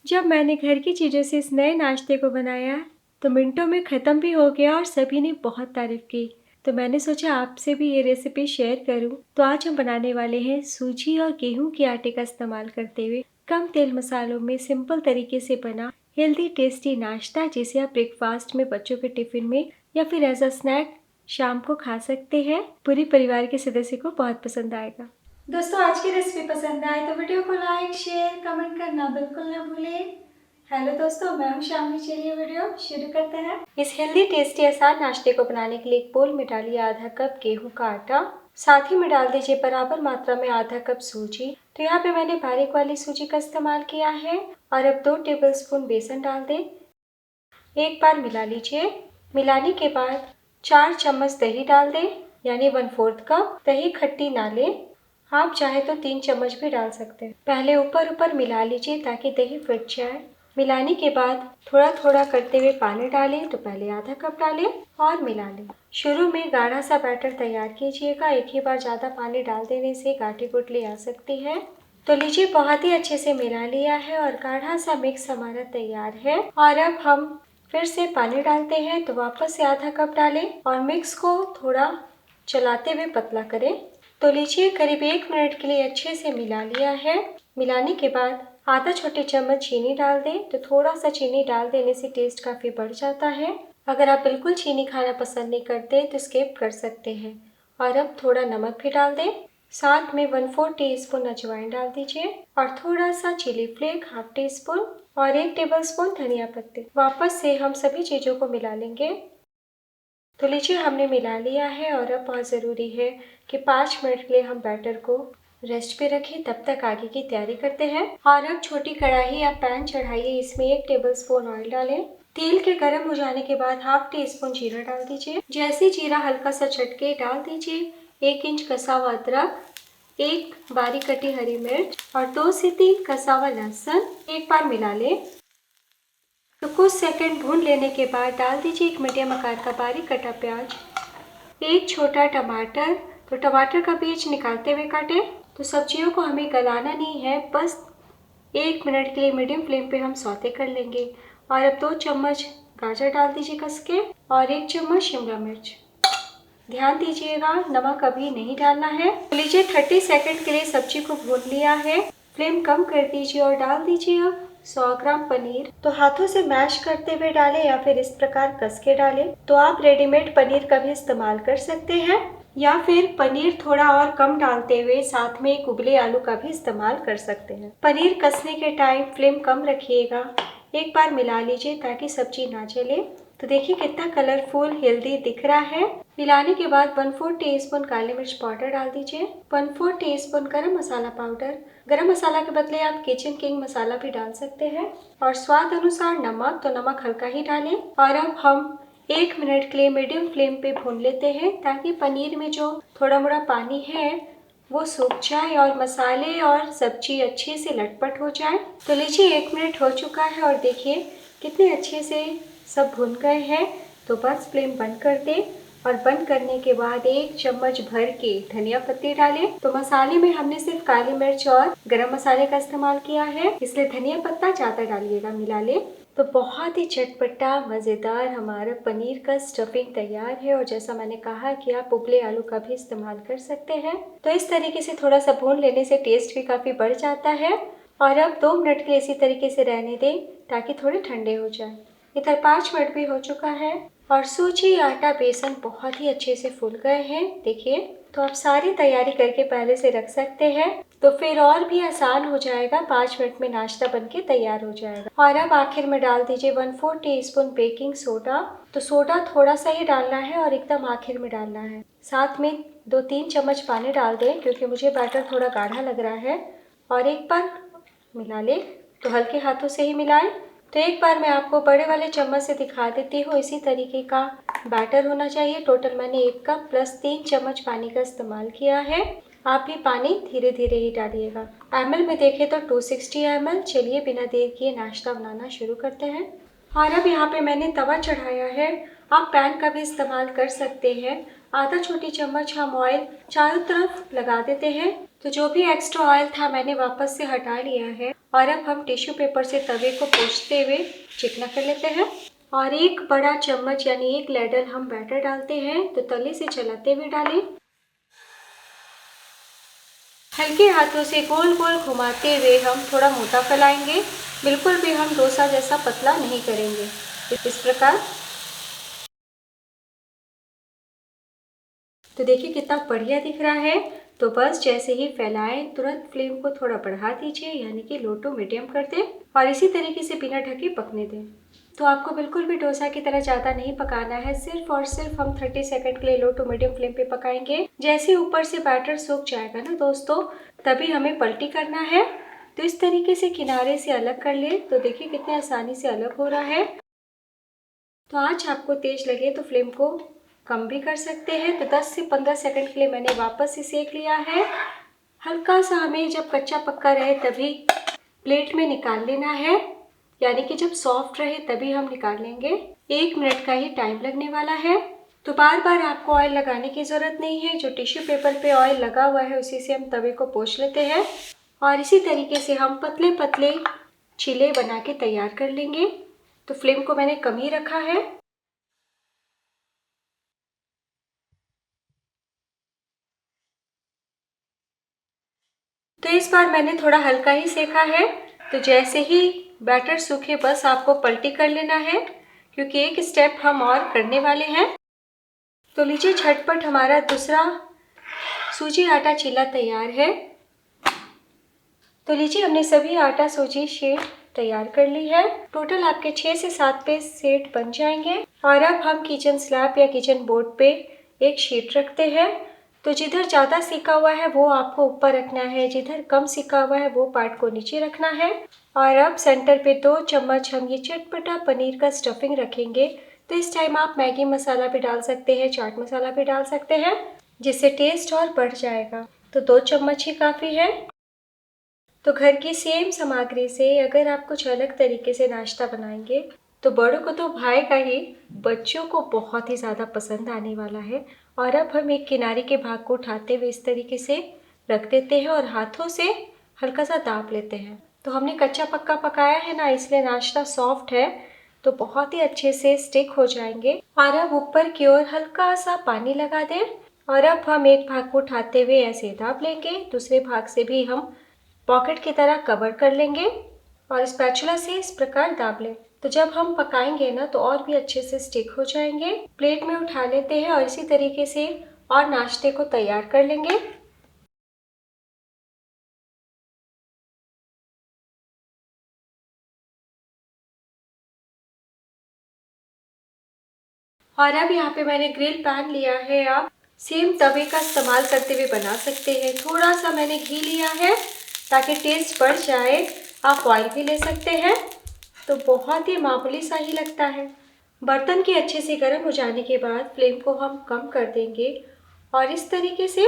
जब मैंने घर की चीज़ों से इस नए नाश्ते को बनाया तो मिनटों में ख़त्म भी हो गया और सभी ने बहुत तारीफ़ की। तो मैंने सोचा आपसे भी ये रेसिपी शेयर करूं। तो आज हम बनाने वाले हैं सूजी और गेहूं के आटे का इस्तेमाल करते हुए कम तेल मसालों में सिंपल तरीके से बना हेल्दी टेस्टी नाश्ता, जिसे आप ब्रेकफास्ट में, बच्चों के टिफ़िन में या फिर एज अ स्नैक शाम को खा सकते हैं। पूरे परिवार के सदस्य को बहुत पसंद आएगा। दोस्तों, आज की रेसिपी पसंद आए तो वीडियो को लाइक, शेयर, कमेंट करना बिल्कुल ना भूलें। हेलो दोस्तों, मैं हूं शामली। चलिए वीडियो शुरू करते हैं। इस हेल्दी टेस्टी आसान नाश्ते को बनाने के लिए एक बोल में डालिए आधा कप गेहूं का आटा। साथ ही में डाल दीजिए बराबर मात्रा में आधा कप सूजी। तो यहाँ पे मैंने बारीक वाली सूजी का इस्तेमाल किया है। और अब 2 टेबलस्पून बेसन डाल दें। एक बार मिला लीजिए। मिलाने के बाद 4 चम्मच दही डाल दें, यानी 1/4 कप। दही खट्टी ना लें, आप चाहे तो 3 चम्मच भी डाल सकते हैं। पहले ऊपर ऊपर मिला लीजिए ताकि दही फट जाए। मिलाने के बाद थोड़ा थोड़ा करते हुए पानी डालें। तो पहले आधा कप डालें और मिला लें। शुरू में गाढ़ा सा बैटर तैयार कीजिएगा। एक ही बार ज़्यादा पानी डाल देने से गांठें गुठली आ सकती है। तो लीजिए, बहुत ही अच्छे से मिला लिया है और गाढ़ा सा मिक्स हमारा तैयार है। और अब हम फिर से पानी डालते हैं। तो वापस से आधा कप डालें और मिक्स को थोड़ा चलाते हुए पतला करें। तो लीजिए, करीब 1 मिनट के लिए अच्छे से मिला लिया है। मिलाने के बाद आधा छोटे चम्मच चीनी डाल दें। तो थोड़ा सा चीनी डाल देने से टेस्ट काफ़ी बढ़ जाता है। अगर आप बिल्कुल चीनी खाना पसंद नहीं करते तो स्किप कर सकते हैं। और अब थोड़ा नमक भी डाल दें। साथ में 1/4 टीस्पून अजवाइन डाल दीजिए और थोड़ा सा चिली फ्लेक ½ टीस्पून और 1 टेबलस्पून धनिया पत्ते। वापस से हम सभी चीज़ों को मिला लेंगे। तो लीजिए, हमने मिला लिया है और अब बहुत ज़रूरी है कि 5 मिनट के लिए हम बैटर को रेस्ट पे रखें। तब तक आगे की तैयारी करते हैं। और अब छोटी कढ़ाई या पैन चढ़ाइए, इसमें 1 टेबलस्पून ऑयल डालें। तेल के गर्म हो जाने के बाद ½ टीस्पून जीरा डाल दीजिए। जैसे जीरा हल्का सा चटके, डाल दीजिए 1 इंच कसा हुआ अदरक, 1 बारीक कटी हरी मिर्च और 2 से 3 कसा हुआ लहसुन। एक बार मिला लें। तो कुछ सेकंड भून लेने के बाद डाल दीजिए 1 मीडियम आकार का बारीक कटा प्याज, 1 छोटा टमाटर। तो टमाटर का बीज निकालते हुए काटें। तो सब्जियों को हमें गलाना नहीं है, बस 1 मिनट के लिए मीडियम फ्लेम पे हम सौते कर लेंगे। और अब 2 चम्मच गाजर डाल दीजिए कस के और 1 चम्मच शिमला मिर्च। ध्यान दीजिएगा, नमक अभी नहीं डालना है। लीजिए, 30 सेकंड के लिए सब्जी को भून लिया है। फ्लेम कम कर दीजिए और डाल दीजिए अब 100 ग्राम पनीर। तो हाथों से मैश करते हुए डालें या फिर इस प्रकार कस के डालें। तो आप रेडीमेड पनीर का भी इस्तेमाल कर सकते हैं या फिर पनीर थोड़ा और कम डालते हुए साथ में एक उबले आलू का भी इस्तेमाल कर सकते हैं। पनीर कसने के टाइम फ्लेम कम रखिएगा। एक बार मिला लीजिए ताकि सब्जी ना जले। तो देखिए कितना कलरफुल हेल्दी दिख रहा है। मिलाने के बाद 1/4 टीस्पून काली मिर्च पाउडर डाल दीजिए, 1/4 टीस्पून गरम मसाला पाउडर। गरम मसाला के बदले आप किचन किंग मसाला भी डाल सकते हैं। और स्वाद अनुसार नमक, तो नमक हल्का ही डालें। और अब हम 1 मिनट के लिए मीडियम फ्लेम पे भून लेते हैं ताकि पनीर में जो थोड़ा मोड़ा पानी है वो सूख जाए और मसाले और सब्जी अच्छे से लटपट हो जाए। तो लीजिए, 1 मिनट हो चुका है और देखिए कितने अच्छे से सब भुन गए हैं। तो बस फ्लेम बंद कर दें और बंद करने के बाद 1 चम्मच भर के धनिया पत्ती डालें। तो मसाले में हमने सिर्फ काली मिर्च और गरम मसाले का इस्तेमाल किया है, इसलिए धनिया पत्ता ज़्यादा डालिएगा। मिला लें। तो बहुत ही चटपटा मज़ेदार हमारा पनीर का स्टफिंग तैयार है। और जैसा मैंने कहा कि आप उबले आलू का भी इस्तेमाल कर सकते हैं। तो इस तरीके से थोड़ा सा भून लेने से टेस्ट भी काफ़ी बढ़ जाता है। और अब 2 मिनट के लिए इसी तरीके से रहने दें ताकि थोड़े ठंडे हो जाए। इधर 5 मिनट भी हो चुका है और सूजी, आटा, बेसन बहुत ही अच्छे से फूल गए हैं। देखिए, तो आप सारी तैयारी करके पहले से रख सकते हैं। तो फिर और भी आसान हो जाएगा, 5 मिनट में नाश्ता बनके तैयार हो जाएगा। और अब आखिर में डाल दीजिए 1/4 टीस्पून बेकिंग सोडा। तो सोडा थोड़ा सा ही डालना है और एकदम आखिर में डालना है। साथ में 2-3 चम्मच पानी डाल दें क्योंकि मुझे बैटर थोड़ा गाढ़ा लग रहा है। और एक बार मिला लें। तो हल्के हाथों से ही मिलाएं। तो एक बार मैं आपको बड़े वाले चम्मच से दिखा देती हूँ। इसी तरीके का बैटर होना चाहिए। टोटल मैंने 1 कप प्लस 3 चम्मच पानी का इस्तेमाल किया है। आप भी पानी धीरे धीरे ही डालिएगा। ml में देखें तो 260 ml। चलिए बिना देर किए नाश्ता बनाना शुरू करते हैं। और अब यहाँ पे मैंने तवा चढ़ाया है। आप पैन का भी इस्तेमाल कर सकते हैं। आधा छोटी चम्मच हम ऑयल चारों तरफ लगा देते हैं। तो जो भी एक्स्ट्रा ऑयल था मैंने वापस से हटा लिया है और अब हम टिश्यू पेपर से तवे को पोंछते हुए चिकना कर लेते हैं। और एक बड़ा चम्मच यानी एक लैडल हम बैटर डालते हैं। तो तले से चलाते हुए डालें। हल्के हाथों से गोल गोल घुमाते हुए हम थोड़ा मोटा फैलाएंगे। बिल्कुल भी हम डोसा जैसा पतला नहीं करेंगे। इस प्रकार। तो देखिए कितना बढ़िया दिख रहा है। तो बस जैसे ही फैलाएं तुरंत फ्लेम को थोड़ा बढ़ा दीजिए यानी कि लो टू मीडियम कर दें और इसी तरीके से बिना ढके पकने दें। तो आपको बिल्कुल भी डोसा की तरह ज़्यादा नहीं पकाना है। सिर्फ और सिर्फ हम 30 सेकंड के लिए लो टू मीडियम फ्लेम पे पकाएंगे। जैसे ऊपर से बैटर सूख जाएगा ना दोस्तों, तभी हमें पलटी करना है। तो इस तरीके से किनारे से अलग कर ले। तो देखिए कितने आसानी से अलग हो रहा है। तो आज आपको तेज लगे तो फ्लेम को कम भी कर सकते हैं। तो 10 से 15 सेकंड के लिए मैंने वापस से सेक लिया है। हल्का सा हमें जब कच्चा पक्का रहे तभी प्लेट में निकाल लेना है, यानी कि जब सॉफ्ट रहे तभी हम निकाल लेंगे। 1 मिनट का ही टाइम लगने वाला है। तो बार बार आपको ऑयल लगाने की ज़रूरत नहीं है। जो टिश्यू पेपर पे ऑयल लगा हुआ है उसी से हम तवे को पोंछ लेते हैं और इसी तरीके से हम पतले पतले चीले बना के तैयार कर लेंगे। तो फ्लेम को मैंने कम ही रखा है। तो इस बार मैंने थोड़ा हल्का ही सेका है। तो जैसे ही बैटर सूखे बस आपको पलटी कर लेना है, क्योंकि एक स्टेप हम और करने वाले हैं। तो लीजिए झटपट हमारा दूसरा सूजी आटा चीला तैयार है। तो लीजिए हमने सभी आटा सूजी शीट तैयार कर ली है। टोटल आपके 6 से 7 पे सेट बन जाएंगे। और अब हम किचन स्लैब या किचन बोर्ड पे एक शीट रखते हैं। तो जिधर ज़्यादा सिका हुआ है वो आपको ऊपर रखना है, जिधर कम सिका हुआ है वो पार्ट को नीचे रखना है। और अब सेंटर पे 2 चम्मच हम ये चटपटा पनीर का स्टफिंग रखेंगे। तो इस टाइम आप मैगी मसाला भी डाल सकते हैं, चाट मसाला भी डाल सकते हैं, जिससे टेस्ट और बढ़ जाएगा। तो 2 चम्मच ही काफ़ी है। तो घर की सेम सामग्री से अगर आप कुछ अलग तरीके से नाश्ता बनाएंगे तो बड़ों को तो भाएगा ही, बच्चों को बहुत ही ज़्यादा पसंद आने वाला है। और अब हम एक किनारे के भाग को उठाते हुए इस तरीके से रख देते हैं और हाथों से हल्का सा दाब लेते हैं। तो हमने कच्चा पक्का पकाया है ना, इसलिए नाश्ता सॉफ्ट है, तो बहुत ही अच्छे से स्टिक हो जाएंगे। और अब ऊपर की ओर हल्का सा पानी लगा दें और अब हम एक भाग को उठाते हुए ऐसे दाब लेंगे, दूसरे भाग से भी हम पॉकेट की तरह कवर कर लेंगे और स्पैचुला से इस प्रकार दाब लें। तो जब हम पकाएंगे ना तो और भी अच्छे से स्टिक हो जाएंगे। प्लेट में उठा लेते हैं और इसी तरीके से और नाश्ते को तैयार कर लेंगे। और अब यहाँ पे मैंने ग्रिल पैन लिया है। आप सेम तवे का इस्तेमाल करते हुए बना सकते हैं। थोड़ा सा मैंने घी लिया है ताकि टेस्ट बढ़ जाए। आप ऑयल भी ले सकते हैं। तो बहुत ही मामूली सा ही लगता है। बर्तन के अच्छे से गर्म हो जाने के बाद फ्लेम को हम कम कर देंगे और इस तरीके से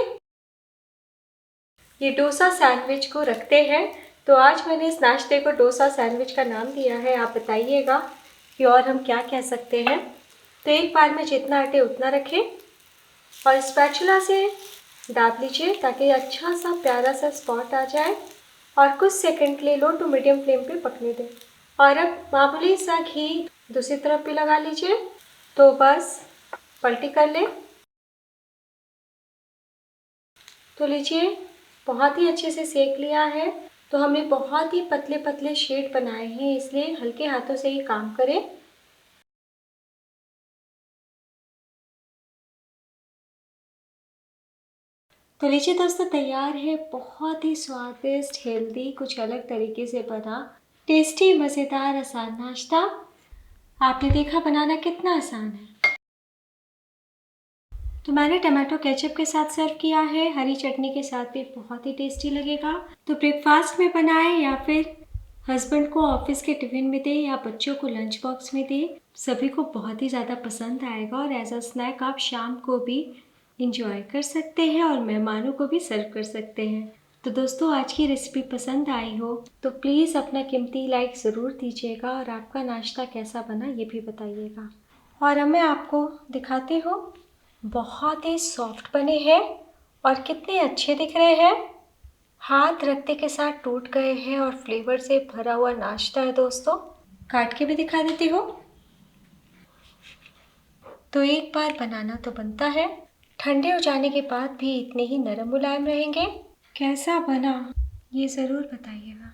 ये डोसा सैंडविच को रखते हैं। तो आज मैंने इस नाश्ते को डोसा सैंडविच का नाम दिया है। आप बताइएगा कि और हम क्या कह सकते हैं। तो एक बार में जितना अटे उतना रखें और स्पैचुला से दाब लीजिए ताकि अच्छा सा प्यारा सा स्पॉट आ जाए और कुछ सेकंड के लिए लो टू मीडियम फ्लेम पे पकने दें। और अब मामूली सा घी दूसरी तरफ भी लगा लीजिए। तो बस पलटी कर लें। तो लीजिए बहुत ही अच्छे से सेक लिया है। तो हमने बहुत ही पतले पतले शेड बनाए हैं, इसलिए हल्के हाथों से ही काम करें। तो लीजिए दोस्तों तैयार है बहुत ही स्वादिष्ट, हेल्दी, कुछ अलग तरीके से बना टेस्टी, मज़ेदार, आसान नाश्ता। आपने देखा बनाना कितना आसान है। तो मैंने टमाटो केचप के साथ सर्व किया है। हरी चटनी के साथ भी बहुत ही टेस्टी लगेगा। तो ब्रेकफास्ट में बनाएं या फिर हस्बैंड को ऑफिस के टिफ़िन में दें या बच्चों को लंच बॉक्स में दें, सभी को बहुत ही ज़्यादा पसंद आएगा। और एज अ स्नैक आप शाम को भी इंजॉय कर सकते हैं और मेहमानों को भी सर्व कर सकते हैं। तो दोस्तों आज की रेसिपी पसंद आई हो तो प्लीज़ अपना कीमती लाइक ज़रूर दीजिएगा और आपका नाश्ता कैसा बना ये भी बताइएगा। और अब मैं आपको दिखाती हूँ, बहुत ही सॉफ्ट बने हैं और कितने अच्छे दिख रहे हैं। हाथ रखते के साथ टूट गए हैं और फ्लेवर से भरा हुआ नाश्ता है दोस्तों। काट के भी दिखा देती हूँ। तो एक बार बनाना तो बनता है। ठंडे हो जाने के बाद भी इतने ही नरम मुलायम रहेंगे। कैसा बना ये ज़रूर बताइएगा।